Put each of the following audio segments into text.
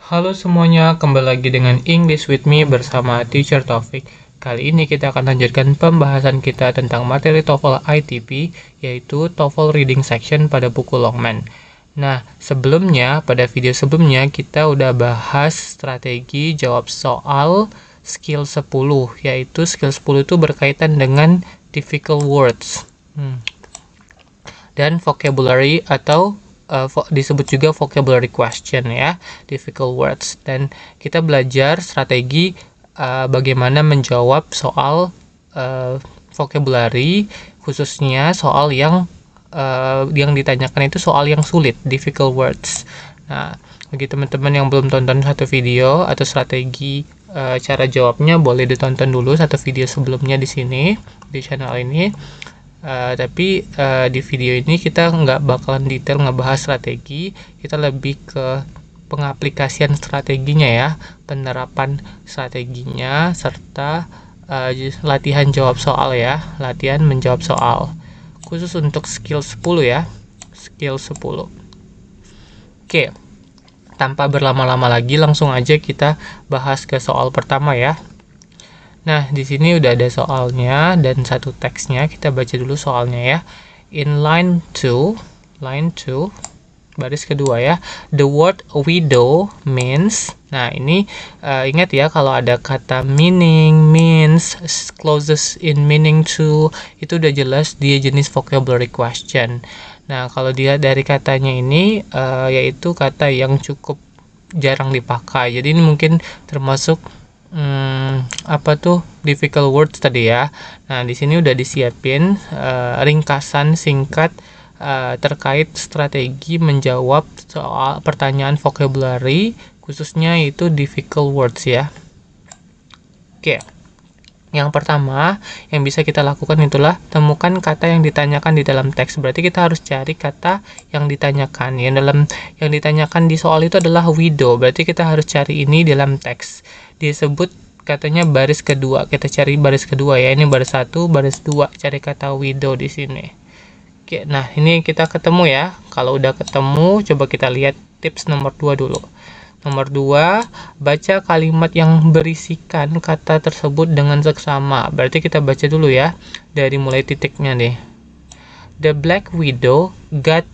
Halo semuanya, kembali lagi dengan English with me bersama Teacher Taufik. Kali ini kita akan lanjutkan pembahasan kita tentang materi TOEFL ITP, yaitu TOEFL Reading Section pada buku Longman. Nah, pada video sebelumnya kita udah bahas strategi jawab soal skill 10, yaitu skill 10 itu berkaitan dengan difficult words dan vocabulary atau disebut juga vocabulary question ya, difficult words. Dan kita belajar strategi bagaimana menjawab soal vocabulary, khususnya soal yang ditanyakan itu soal yang sulit, difficult words. Nah, bagi teman-teman yang belum tonton satu video atau strategi cara jawabnya, boleh ditonton dulu satu video sebelumnya di sini di channel ini. Tapi di video ini kita nggak bakalan detail ngebahas strategi, kita lebih ke pengaplikasian strateginya ya, penerapan strateginya, serta latihan jawab soal ya, latihan menjawab soal khusus untuk skill 10 ya, skill 10. Oke, tanpa berlama-lama lagi langsung aja kita bahas ke soal pertama ya. Nah, di sini udah ada soalnya dan satu teksnya. Kita baca dulu soalnya ya. In line 2, baris kedua ya. The word widow means. Nah, ini ingat ya, kalau ada kata meaning, means, closest in meaning to, itu udah jelas dia jenis vocabulary question. Nah, kalau dia dari katanya ini yaitu kata yang cukup jarang dipakai. Jadi ini mungkin termasuk difficult words tadi ya. Nah, di sini udah disiapin ringkasan singkat terkait strategi menjawab soal pertanyaan vocabulary, khususnya itu difficult words ya. Oke. Yang pertama yang bisa kita lakukan itulah temukan kata yang ditanyakan di dalam teks. Berarti kita harus cari kata yang ditanyakan. Yang ditanyakan di soal itu adalah widow. Berarti kita harus cari ini dalam teks. Disebut katanya baris kedua. Kita cari baris kedua ya. Ini baris 1, baris 2. Cari kata widow di sini. Oke, nah ini kita ketemu ya. Kalau udah ketemu, coba kita lihat tips nomor 2 dulu. Nomor 2, baca kalimat yang berisikan kata tersebut dengan seksama. Berarti kita baca dulu ya, dari mulai titiknya nih. The black widow got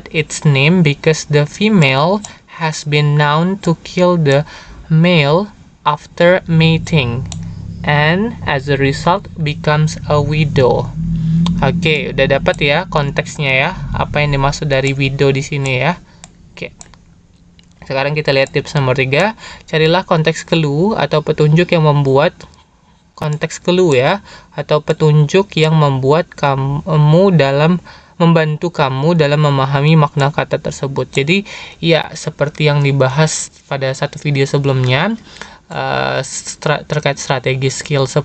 its name because the female has been known to kill the male after mating, and as a result becomes a widow. Oke, udah dapat ya konteksnya ya, apa yang dimaksud dari widow di sini ya. Oke. Sekarang kita lihat tips nomor 3. Carilah konteks clue atau petunjuk yang membuat konteks clue ya, atau petunjuk yang membuat membantu kamu dalam memahami makna kata tersebut. Jadi ya, seperti yang dibahas pada satu video sebelumnya terkait strategi skill 10,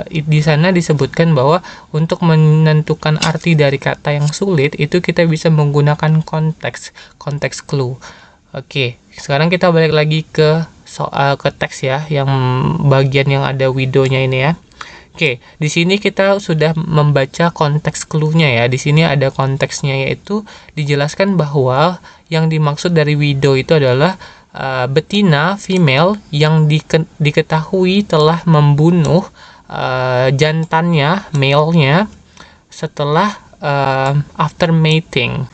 di sana disebutkan bahwa untuk menentukan arti dari kata yang sulit itu kita bisa menggunakan konteks clue. Oke, sekarang kita balik lagi ke soal ke teks ya, yang bagian yang ada widow-nya ini ya. Oke, di sini kita sudah membaca konteks clue-nya ya. Di sini ada konteksnya, yaitu dijelaskan bahwa yang dimaksud dari widow itu adalah betina female yang diketahui telah membunuh jantannya, male-nya, setelah after mating,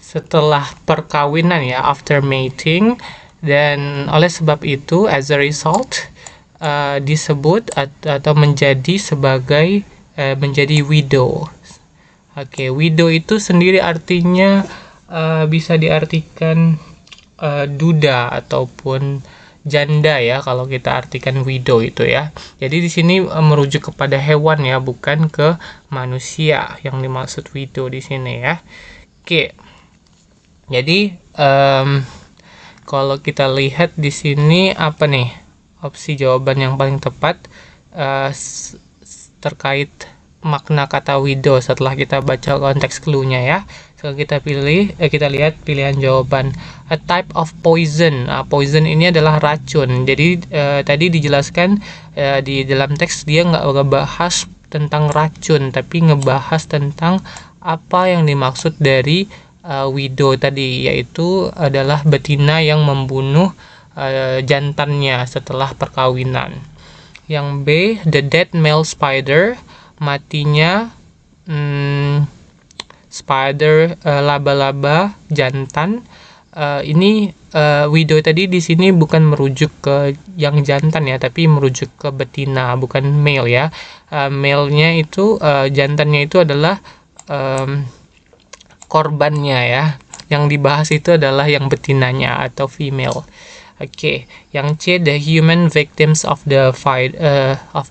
setelah perkawinan ya, after mating. Dan oleh sebab itu, as a result, disebut atau menjadi widow. Oke, widow itu sendiri artinya bisa diartikan duda ataupun janda ya, kalau kita artikan widow itu ya. Jadi di sini merujuk kepada hewan ya, bukan ke manusia yang dimaksud widow di sini ya. Oke. Jadi kalau kita lihat di sini apa nih opsi jawaban yang paling tepat terkait makna kata widow setelah kita baca konteks clue-nya ya. Sekarang kita lihat pilihan jawaban. A type of poison. Poison ini adalah racun. Jadi tadi dijelaskan di dalam teks dia nggak ngebahas tentang racun, tapi ngebahas tentang apa yang dimaksud dari widow tadi, yaitu adalah betina yang membunuh jantannya setelah perkawinan. Yang B, the dead male spider, matinya spider, laba-laba jantan. Ini widow tadi di sini bukan merujuk ke yang jantan ya, tapi merujuk ke betina, bukan male ya. Male-nya itu, jantannya itu adalah korbannya ya. Yang dibahas itu adalah yang betinanya atau female. Oke, yang C, the human victims of the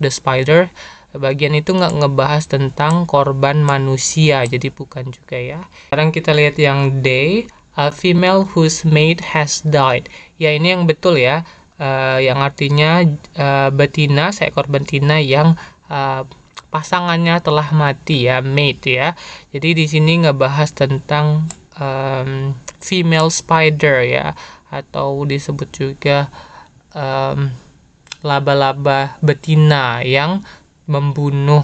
spider. Bagian itu nggak ngebahas tentang korban manusia, jadi bukan juga ya. Sekarang kita lihat yang D, a female whose mate has died. Ya, ini yang betul ya, yang artinya betina, seekor betina yang pasangannya telah mati ya, mate ya. Jadi di sini ngebahas tentang female spider ya, atau disebut juga laba-laba betina yang membunuh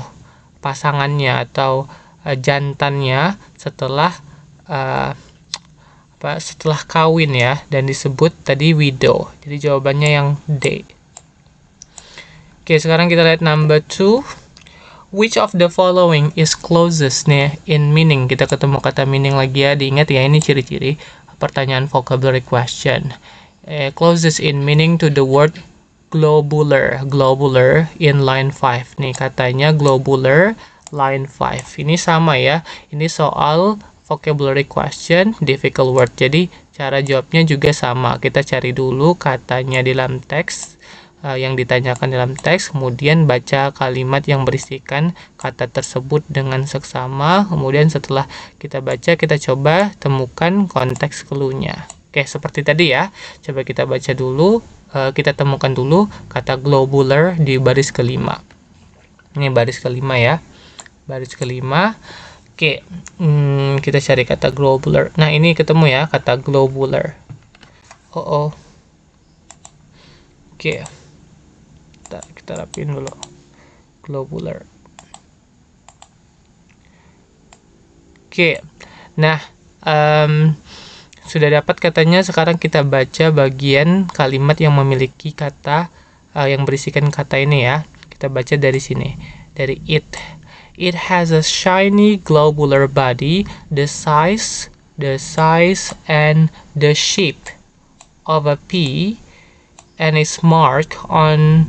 pasangannya atau jantannya setelah setelah kawin ya, dan disebut tadi widow. Jadi jawabannya yang D. Oke, sekarang kita lihat number 2. Which of the following is closest nih in meaning? Kita ketemu kata meaning lagi ya, diingat ya, ini ciri-ciri pertanyaan vocabulary question. Closest in meaning to the word globular. Globular in line 5 nih, katanya globular line 5. Ini sama ya, ini soal vocabulary question, difficult word. Jadi cara jawabnya juga sama. Kita cari dulu katanya di dalam teks, yang ditanyakan dalam teks, kemudian baca kalimat yang berisikan kata tersebut dengan seksama. Kemudian setelah kita baca, kita coba temukan konteks clue-nya. Oke, seperti tadi ya. Coba kita baca dulu, kita temukan dulu kata globular di baris kelima. Ini baris kelima ya, baris kelima. Oke, kita cari kata globular. Nah, ini ketemu ya kata globular. Oke, kita rapiin dulu. Globular. Oke, nah sudah dapat katanya. Sekarang kita baca bagian kalimat yang memiliki kata yang berisikan kata ini ya. Kita baca dari sini, dari it. It has a shiny globular body, the size and the shape of a pea, and is marked on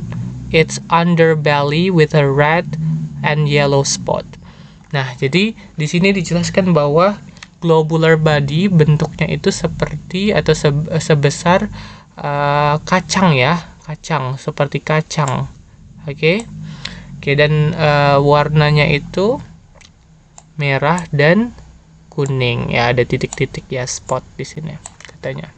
its underbelly with a red and yellow spot. Nah, jadi di sini dijelaskan bahwa globular body bentuknya itu seperti atau sebesar kacang ya, kacang, seperti kacang. Oke, dan warnanya itu merah dan kuning ya, ada titik-titik ya, spot di sini katanya.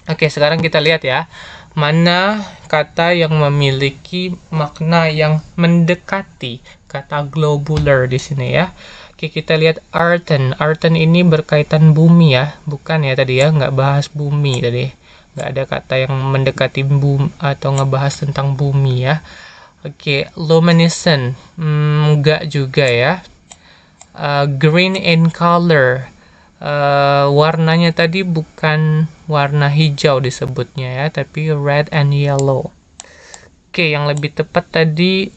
Oke, sekarang kita lihat ya, mana kata yang memiliki makna yang mendekati kata globular di sini ya. Oke, kita lihat earthen. Earthen ini berkaitan bumi ya, bukan ya tadi ya, nggak bahas bumi tadi, nggak ada kata yang mendekati bumi atau ngebahas tentang bumi ya. Oke, luminescent, enggak juga ya. Green in color, warnanya tadi bukan warna hijau disebutnya ya, tapi red and yellow. Oke, yang lebih tepat tadi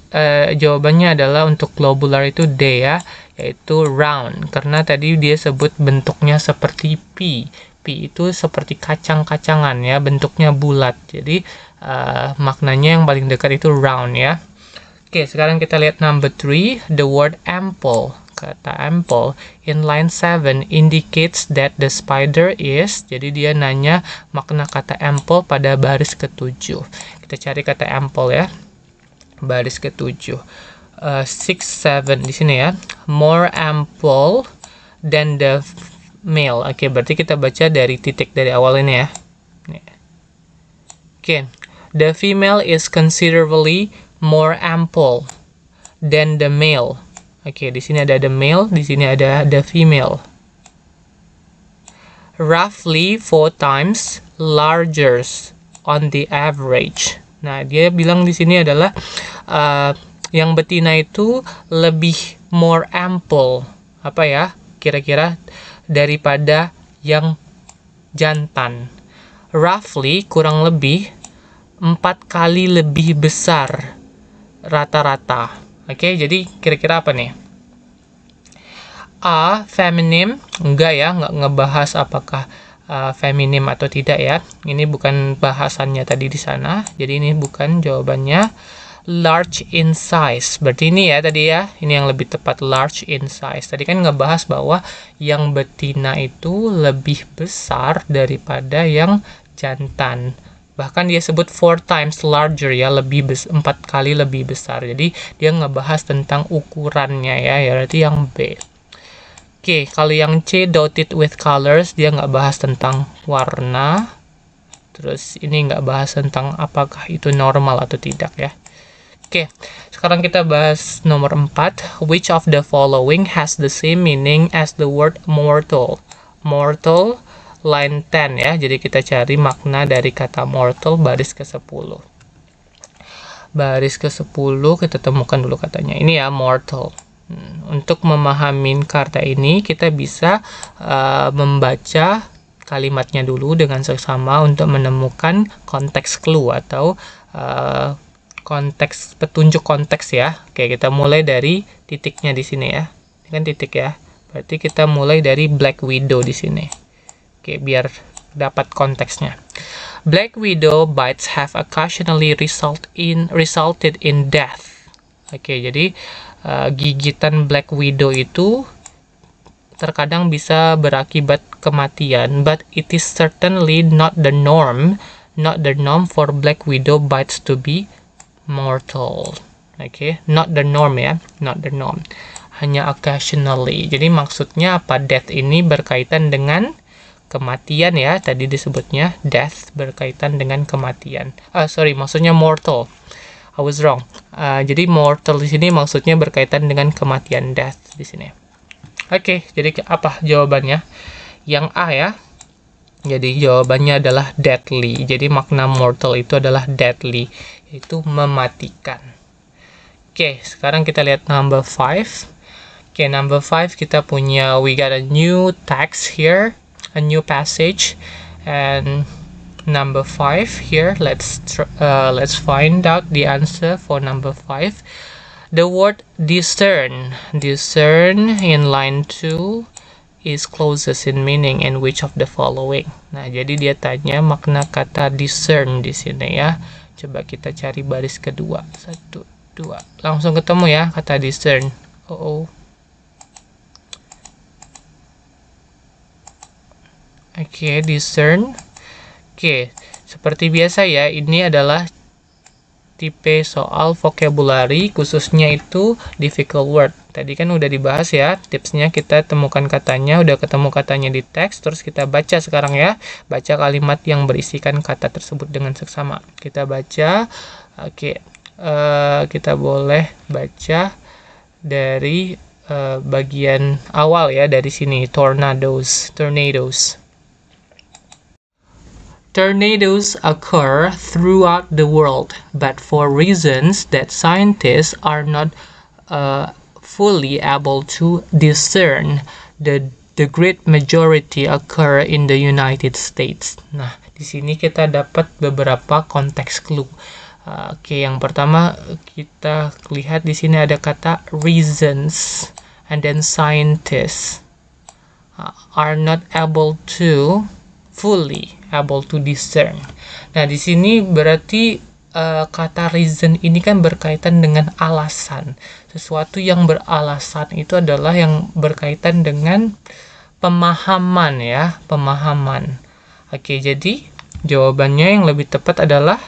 jawabannya adalah untuk globular itu D ya, yaitu round, karena tadi dia sebut bentuknya seperti pea. Pea itu seperti kacang-kacangan ya, bentuknya bulat. Jadi maknanya yang paling dekat itu round ya. Oke, sekarang kita lihat number 3, the word ample. Kata ample in line 7 indicates that the spider is. Jadi dia nanya makna kata ample pada baris ke-7. Kita cari kata ample ya, baris ke-7. 6, 7 di sini ya. More ample than the male. Oke, berarti kita baca dari titik dari awal ini ya. Oke, the female is considerably more ample than the male. Oke, di sini ada the male, di sini ada the female. Roughly 4 times larger on the average. Nah, dia bilang di sini adalah yang betina itu lebih more ample, apa ya? Kira-kira daripada yang jantan. Roughly, kurang lebih 4 kali lebih besar rata-rata. Oke, jadi kira-kira apa nih? A, feminim, enggak ya, nggak ngebahas apakah feminim atau tidak ya. Ini bukan bahasannya tadi di sana, jadi ini bukan jawabannya. Large in size, berarti ini ya tadi ya, ini yang lebih tepat, large in size. Tadi kan ngebahas bahwa yang betina itu lebih besar daripada yang jantan. Bahkan dia sebut 4 times larger ya, 4 kali lebih besar. Jadi dia ngebahas tentang ukurannya ya, berarti yang B. Oke, kalau yang C, dotted with colors, dia nggak bahas tentang warna. Terus ini nggak bahas tentang apakah itu normal atau tidak ya. Oke, sekarang kita bahas nomor 4. Which of the following has the same meaning as the word mortal? Mortal, line 10 ya. Jadi kita cari makna dari kata mortal baris ke-10. Baris ke-10 kita temukan dulu katanya. Ini ya, mortal. Untuk memahami kata ini, kita bisa membaca kalimatnya dulu dengan seksama untuk menemukan konteks clue atau petunjuk konteks ya. Oke, kita mulai dari titiknya di sini ya. Ini kan titik ya. Berarti kita mulai dari Black Widow di sini. Oke, biar dapat konteksnya. Black Widow bites have occasionally resulted in death. Oke, jadi gigitan Black Widow itu terkadang bisa berakibat kematian, but it is certainly not the norm for Black Widow bites to be mortal. Oke, not the norm ya, not the norm. Hanya occasionally. Jadi maksudnya apa? Death ini berkaitan dengan kematian ya. Tadi disebutnya death berkaitan dengan kematian. Maksudnya mortal. I was wrong. Jadi mortal di sini maksudnya berkaitan dengan kematian, death di sini. Oke, jadi apa jawabannya? Yang A ya. Jadi jawabannya adalah deadly. Jadi makna mortal itu adalah deadly, yaitu mematikan. Oke, sekarang kita lihat number 5. Oke, number 5 kita punya, we got a new text here, a new passage, and number 5 here. Let's find out the answer for number 5. The word discern in line 2 is closest in meaning and which of the following. Nah, jadi dia tanya makna kata discern di sini ya. Coba kita cari baris kedua. 1, 2. Langsung ketemu ya kata discern. Oke, discern. Oke, seperti biasa ya, ini adalah tipe soal vocabulary, khususnya itu difficult word. Tadi kan udah dibahas ya, tipsnya kita temukan katanya, udah ketemu katanya di teks, terus kita baca sekarang ya, baca kalimat yang berisikan kata tersebut dengan seksama. Kita baca, oke, kita boleh baca dari bagian awal ya, dari sini, tornadoes. Tornadoes occur throughout the world, but for reasons that scientists are not fully able to discern, the great majority occur in the United States. Nah, di sini kita dapat beberapa konteks clue. Oke, yang pertama kita lihat di sini ada kata reasons, and then scientists are not fully able to discern. Nah, di sini berarti kata reason ini kan berkaitan dengan alasan. Sesuatu yang beralasan itu adalah yang berkaitan dengan pemahaman ya, pemahaman. Oke, jadi jawabannya yang lebih tepat adalah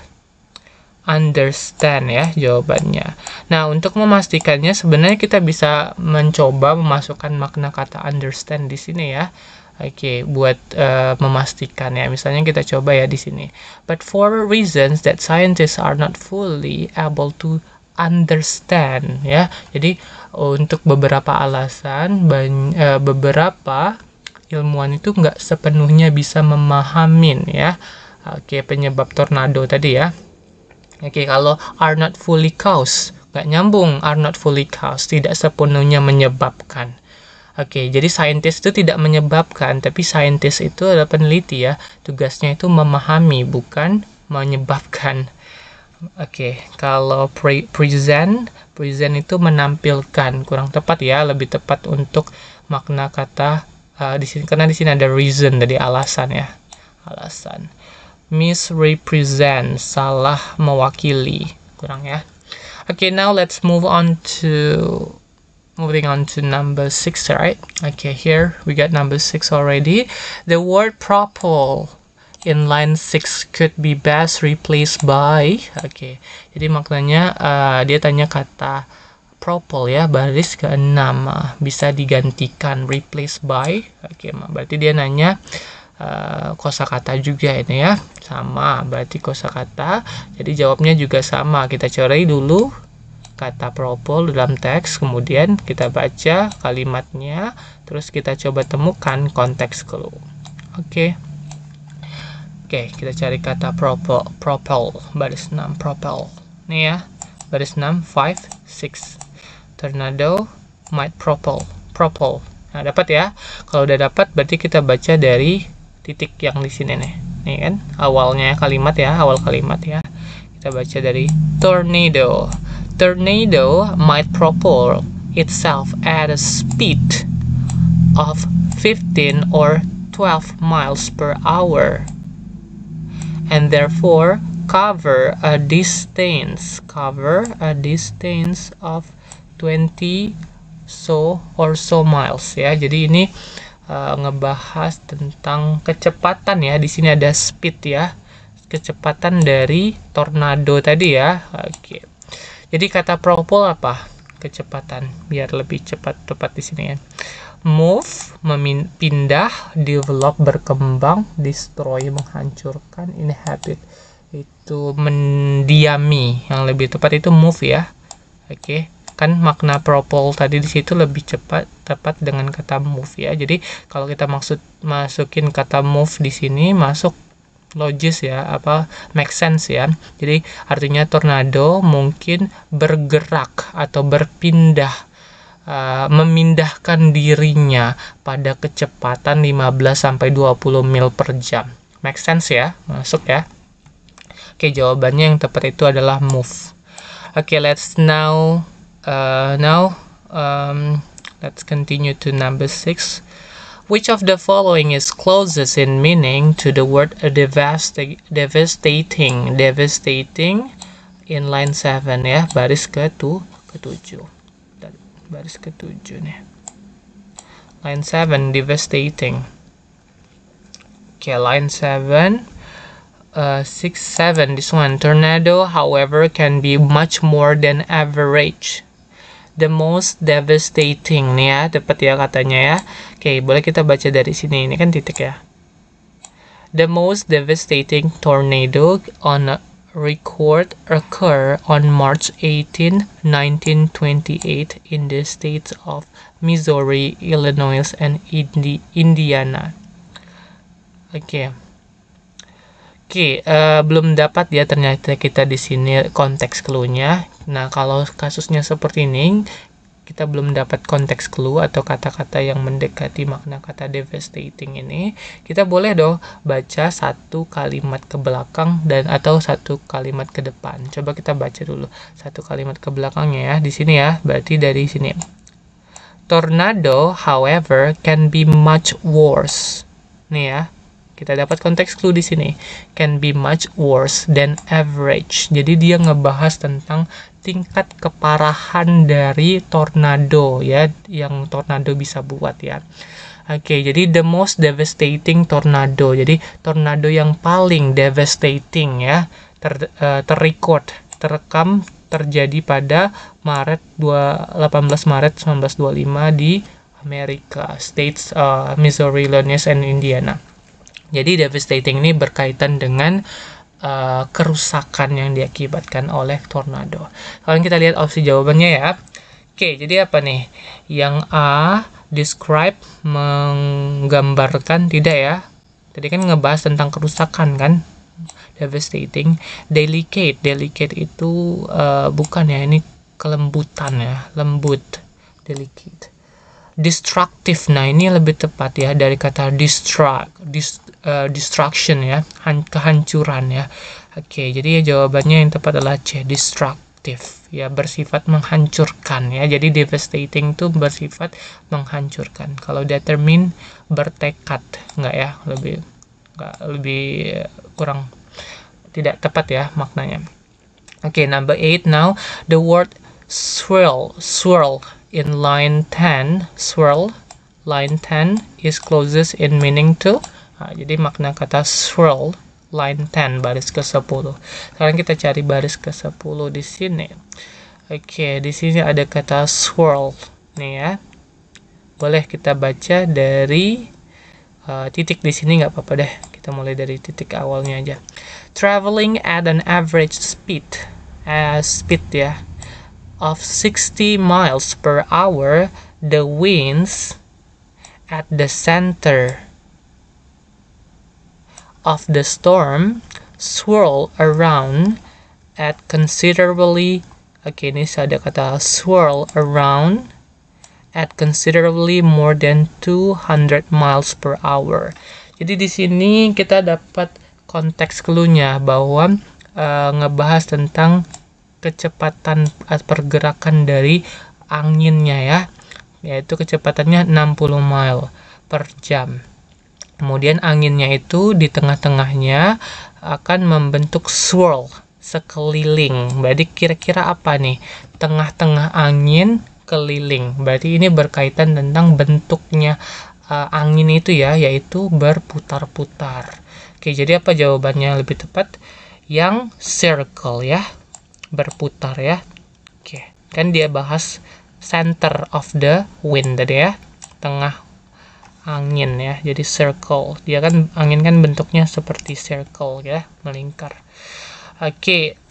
understand ya jawabannya. Nah, untuk memastikannya sebenarnya kita bisa mencoba memasukkan makna kata understand di sini ya. Oke, buat memastikan ya. Misalnya kita coba ya di sini. But for reasons that scientists are not fully able to understand ya. Jadi untuk beberapa alasan beberapa ilmuwan itu nggak sepenuhnya bisa memahamin ya. Oke, penyebab tornado tadi ya. Oke, kalau are not fully caused, nggak nyambung, are not fully caused, tidak sepenuhnya menyebabkan. Oke, jadi scientist itu tidak menyebabkan, tapi scientist itu adalah peneliti ya. Tugasnya itu memahami, bukan menyebabkan. Oke, kalau present itu menampilkan, kurang tepat ya, lebih tepat untuk makna kata di sini, karena di sini ada reason, jadi alasan ya, alasan. Misrepresent, salah mewakili, kurang ya. Okay, now let's moving on to number 6, right? Okay, here we got number 6 already. The word propel in line 6 could be best replaced by. Okay, jadi maknanya dia tanya kata propel ya, baris ke-6 bisa digantikan, replaced by. Oke, berarti dia nanya kosakata juga ini ya, sama, berarti kosakata. Jadi jawabnya juga sama, kita cari dulu kata propel dalam teks, kemudian kita baca kalimatnya, terus kita coba temukan konteks clue. Oke, kita cari kata propel, baris 6, propel. Nih ya, baris 6, 5, 6. Tornado might propel. Nah, dapat ya. Kalau udah dapat, berarti kita baca dari titik yang di sini nih. Nih kan, awalnya kalimat ya, awal kalimat ya. Kita baca dari tornado. Tornado might propel itself at a speed of 15 or 12 miles per hour. And therefore cover a distance of 20 so miles ya. Jadi ini ngebahas tentang kecepatan ya. Di sini ada speed ya, kecepatan dari tornado tadi ya. Oke. Jadi kata propel apa? Kecepatan, biar lebih tepat di sini ya. Move, pindah, develop, berkembang, destroy, menghancurkan, inhabit, itu mendiami. Yang lebih tepat itu move ya. Oke, kan makna propel tadi di situ lebih tepat dengan kata move ya. Jadi kalau kita masukin kata move di sini, masuk logis ya, make sense ya. Jadi artinya tornado mungkin bergerak atau berpindah, memindahkan dirinya pada kecepatan 15-20 mil per jam. Make sense ya? Masuk ya? Oke, jawabannya yang tepat itu adalah move. Oke, let's let's continue to number 6. Which of the following is closest in meaning to the word devastating? Devastating in line 7 ya, baris ke-7. Baris ke-7 nih. Line 7, devastating. Okay, line 7. 6, 7, this one. Tornado, however, can be much more than average. The most devastating nih ya, tepat ya katanya ya. Oke, boleh kita baca dari sini. Ini kan titik ya. The most devastating tornado on record occur on March 18, 1928 in the states of Missouri, Illinois, and Indiana. Oke, belum dapat ya ternyata kita di sini konteks clue-nya. Nah, kalau kasusnya seperti ini, kita belum dapat konteks clue atau kata-kata yang mendekati makna kata devastating ini, kita boleh dong baca satu kalimat ke belakang atau satu kalimat ke depan. Coba kita baca dulu satu kalimat ke belakangnya ya, di sini ya, berarti dari sini. Tornado, however, can be much worse. Nih ya, kita dapat konteks clue di sini. Can be much worse than average. Jadi dia ngebahas tentang tingkat keparahan dari tornado ya, yang tornado bisa buat ya. Oke, jadi the most devastating tornado. Jadi tornado yang paling devastating ya, terekam terjadi pada 18 Maret 1925 di Amerika, states Missouri, Illinois, and Indiana. Jadi devastating ini berkaitan dengan kerusakan yang diakibatkan oleh tornado. Kalau kita lihat opsi jawabannya ya. Oke, jadi apa nih? Yang A, describe, menggambarkan, tidak ya. Tadi kan ngebahas tentang kerusakan kan. Devastating. Delicate itu bukan ya, ini kelembutan ya, lembut. Delicate. destructive. Nah, ini lebih tepat ya, dari kata destruction ya, kehancuran ya. Oke, jadi jawabannya yang tepat adalah C, destructive ya, bersifat menghancurkan ya. Jadi devastating itu bersifat menghancurkan. Kalau determine bertekad, enggak ya, lebih kurang tidak tepat ya maknanya. Oke, number 8 now. The word swirl in line 10, line 10 is closest in meaning to. Nah, jadi makna kata swirl line 10, baris ke-10. Sekarang kita cari baris ke-10 di sini. Oke, di sini ada kata swirl nih ya. Boleh kita baca dari titik di sini, nggak apa-apa deh. Kita mulai dari titik awalnya aja. Traveling at an average speed ya of 60 miles per hour, the winds at the center of the storm swirl around at considerably, ini ada kata swirl around at considerably more than 200 miles per hour. Jadi di sini kita dapat konteks clue-nya bahwa ngebahas tentang kecepatan pergerakan dari anginnya ya, yaitu kecepatannya 60 mile per jam. Kemudian anginnya itu di tengah-tengahnya akan membentuk swirl sekeliling. Berarti kira-kira apa nih? Tengah-tengah angin keliling. Berarti ini berkaitan tentang bentuknya angin itu ya, yaitu berputar-putar. Oke, jadi apa jawabannya lebih tepat? Yang circle ya, berputar ya. Oke, kan dia bahas center of the wind tadi ya, tengah angin ya, jadi circle. Dia kan angin kan bentuknya seperti circle ya, melingkar. Oke,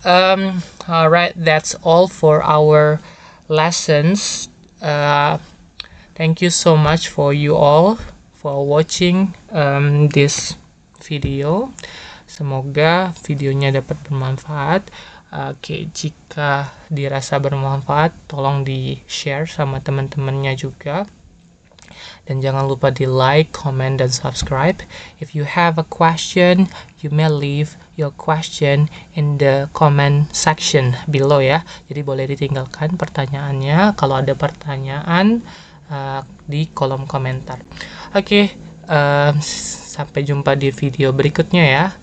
alright, that's all for our lessons. Thank you so much for you all for watching this video. Semoga videonya dapat bermanfaat. Oke, jika dirasa bermanfaat, tolong di-share sama teman-temannya juga. Dan jangan lupa di like, comment, dan subscribe. If you have a question, you may leave your question in the comment section below ya. Jadi boleh ditinggalkan pertanyaannya kalau ada pertanyaan di kolom komentar. Oke, sampai jumpa di video berikutnya ya.